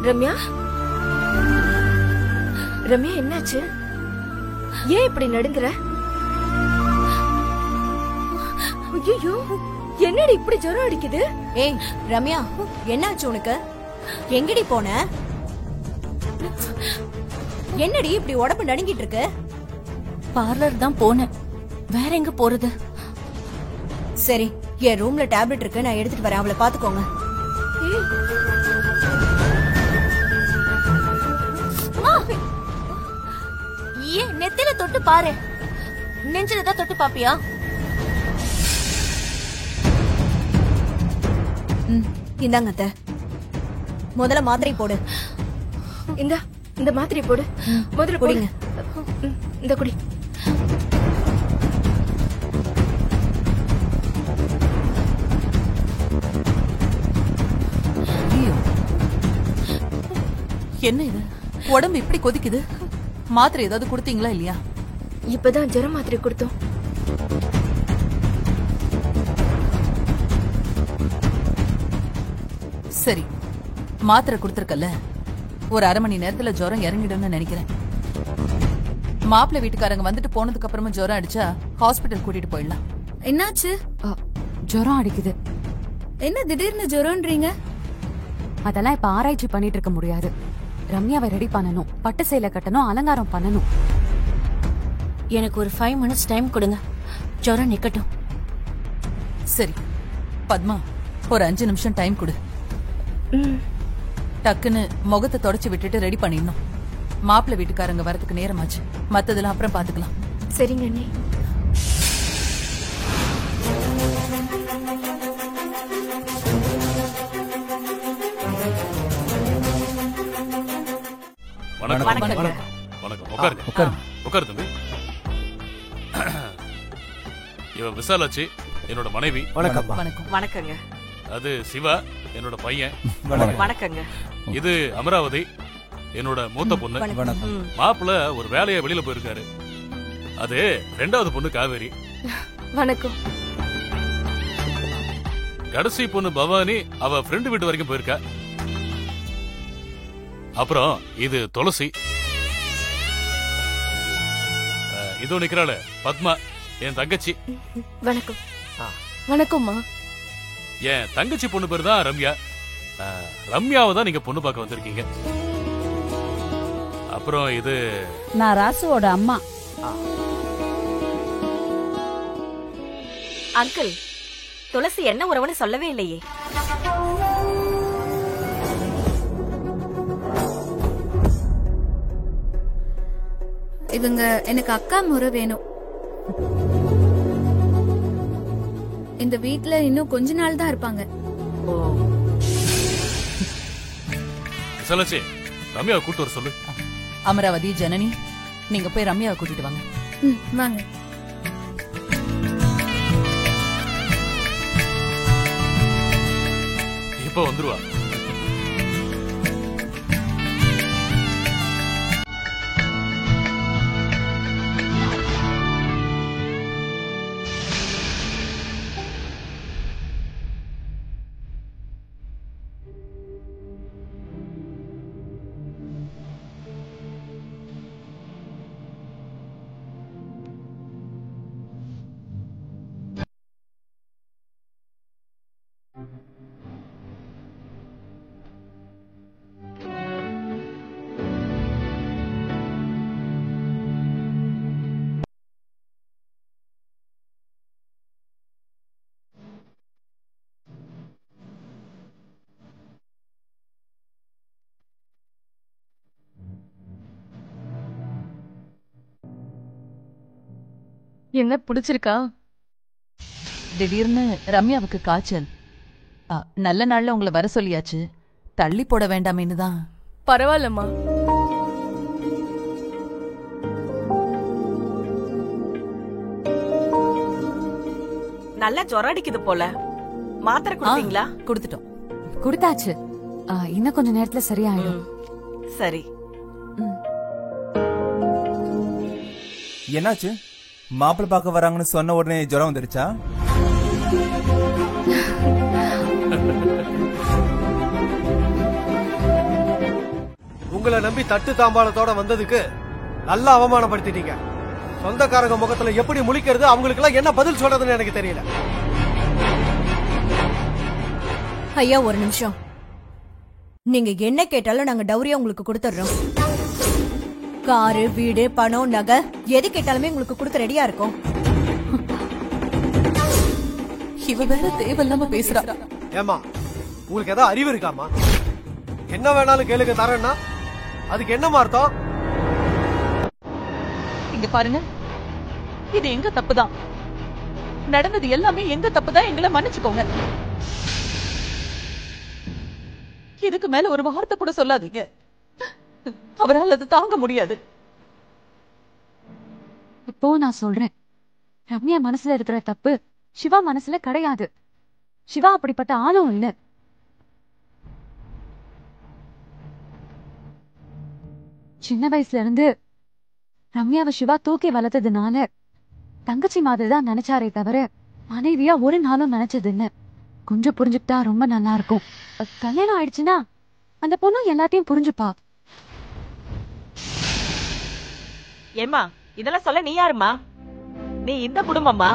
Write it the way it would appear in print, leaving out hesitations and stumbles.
ரம்யா, ரம்யா என்னாச்சு? ஏன் இப்படி நடுங்குற? ஐயோ, என்னடி இப்படி ஜுரம் அடிக்குது? ஏய் ரம்யா, என்னாச்சு உனக்கு? எங்கடி போன? என்னடி இப்படி உடம்பு நடுங்கிட்டு இருக்கு? பார்லர் தான் போனேன், வேற எங்க போறது? சரி, என் ரூம்ல டேப்லெட் இருக்கு, நான் எடுத்துட்டு வரேன், அவளை பாத்துக்கோங்க. ஏன் நெத்தில தொட்டு பாரு, நெஞ்சில தான் தொட்டு பாப்பியா? இந்தாங்க அத்தை, முதல்ல மாத்திரை போடு. இந்த மாத்திரை போடு. முதல்ல குடிங்க. இந்த குடி. என்ன இது, உடம்பு இப்படி கொதிக்குது? மாத்திரை ஏதாவது கொடுத்தீங்களா இல்லையா? இப்பதான் ஜுரம் மாத்திரை கொடுத்தோம். சரி, மாத்திரை கொடுத்திருக்கல, ஒரு அரை மணி நேரத்துல ஜுரம் இறங்கிடும்னு நினைக்கிறேன். மாப்பிள்ளை வீட்டுக்காரங்க வந்துட்டு போனதுக்கு அப்புறமா ஜுரம் அடிச்சா ஹாஸ்பிட்டல் கூட்டிட்டு போயிடலாம். என்னாச்சு? ஜுரம் அடிக்குது. என்ன திடீர்னு ஜுரம்ன்றீங்க? அதெல்லாம் இப்ப ஆராய்ச்சி பண்ணிட்டு இருக்க முடியாது. ரம்யாவை ரெடி பண்ணணும், பட்டு சேலை கட்டணும், அலங்காரம் பண்ணணும். எனக்கு ஒரு 5 minutes டைம் கொடுங்க, ஜுரம் நிக்கட்டும். சரி பத்மா, ஒரு 5 நிமிஷம் டைம் கொடு. டக்குன்னு முகத்தை தொடச்சு விட்டுட்டு ரெடி பண்ணிடணும். மாப்பிள்ளை வீட்டுக்காரங்க வரதுக்கு நேரமாச்சு, மத்ததெல்லாம் அப்புறம் பாத்துக்கலாம். சரிங்க அண்ணி. உட்காரு தம்பி. இவ விசாலாச்சி, என்னோட மனைவி. வணக்கங்க. அது சிவா, என்னோட பையன். வணக்கங்க. இது அமராவதி, என்னோட மூத்த பொண்ணு. மாப்பிள்ள ஒரு வேலையா வெளியில போயிருக்காரு. அது 2வது பொண்ணு காவேரி. வணக்கம். கடைசி பொண்ணு பவானி, அவ ஃப்ரெண்டு வீட்டு வரைக்கும் போயிருக்கா. அப்புறம் இது துளசி. இதோ நிக்கிறாள பத்மா, என் தங்கச்சி. வணக்கம். வணக்கம்மா. என் தங்கச்சி பொண்ணு பேரு தான் ரம்யா. ரம்யாவை தான் நீங்க பொண்ணு பார்க்க வந்திருக்கீங்க. அப்புறம் இது நான் ராசுவோட அம்மா. அங்கிள், துளசி என்ன உறவுன்னு சொல்லவே இல்லையே. இவங்க எனக்கு அக்கா முறை வேணும். இந்த வீட்ல இன்னும் கொஞ்ச நாள் தான் இருப்பாங்க. விசாலாச்சி, ரம்யாவை கூட்டு வர சொல்லு. அமராவதி, ஜனனி, நீங்க போய் ரம்யாவை கூட்டிட்டு வாங்க. வாங்க. இப்ப வந்துருவா. என்ன பிடிச்சிருக்கா? திடீர்னு ரம்யாவுக்கு காய்ச்சல். நல்ல நாள்ல உங்களை வர சொல்லியாச்சு, தள்ளி போட வேண்டாமேன்னு தான். பரவாயில்லம்மா. நல்லா ஜுரம் அடிக்குது போல. மாத்திரை கொடுத்தீங்களா? கொடுத்துட்டோம். கொடுத்தாச்சு. இன்னும் கொஞ்ச நேரத்துல சரியாயிடும். சரி. என்னாச்சு? மாப்பிள்ளை பார்க்க வராங்கன்னு சொன்ன உடனே ஜுரம் வந்துருச்சா? உங்களை நம்பி தட்டு தாம்பாளத்தோட வந்ததுக்கு நல்லா அவமானப்படுத்திட்டீங்க. சொந்தக்காரங்க முகத்துல எப்படி முழிக்கிறது, அவங்களுக்கு எல்லாம் என்ன பதில் சொல்றதுன்னு எனக்கு தெரியல. ஐயா ஒரு நிமிஷம். நீங்க என்ன கேட்டாலும் நாங்க டௌரியா உங்களுக்கு கொடுத்துறோம். காரு, வீடு, பணம், நகை எது கேட்டாலுமே உங்களுக்கு கொடுக்க ரெடியா இருக்கும். இவ வேற தேவையில்லாம பேசுறா. ஏமா உங்களுக்கு ஏதாவது அறிவு இருக்காமா? என்ன வேணாலும் கேளுங்க தரேன்னா அதுக்கு என்னமா அர்த்தம்? இங்க பாருங்க, இது எங்க தப்புதான். நடந்தது எல்லாமே எங்க தப்புதான். எங்களை மன்னிச்சுக்கோங்க. இதுக்கு மேல ஒரு வார்த்தை கூட சொல்லாதீங்க. அவரால் அது தாங்க முடியாது. இப்போ நான் சொல்றேன், ரம்யா மனசுல இருக்கிற தப்பு சிவா மனசுல கிடையாது. சிவா அப்படிப்பட்ட ஆளும் இல்ல. சின்ன வயசுல இருந்து ரம்யாவை சிவா தூக்கி வளர்த்ததுனால தங்கச்சி மாதிரி தான் நினைச்சாரே தவிர மனைவியா ஒரு நாளும் நினைச்சது இல்ல. கொஞ்சம் புரிஞ்சுக்கிட்டா ரொம்ப நல்லா இருக்கும். கல்யாணம் ஆயிடுச்சுன்னா அந்த பொண்ணு எல்லாத்தையும் புரிஞ்சுப்பா. ஏமா இதெல்லாம் சொல்ல நீ யாருமா? நீ இந்த குடும்பமா?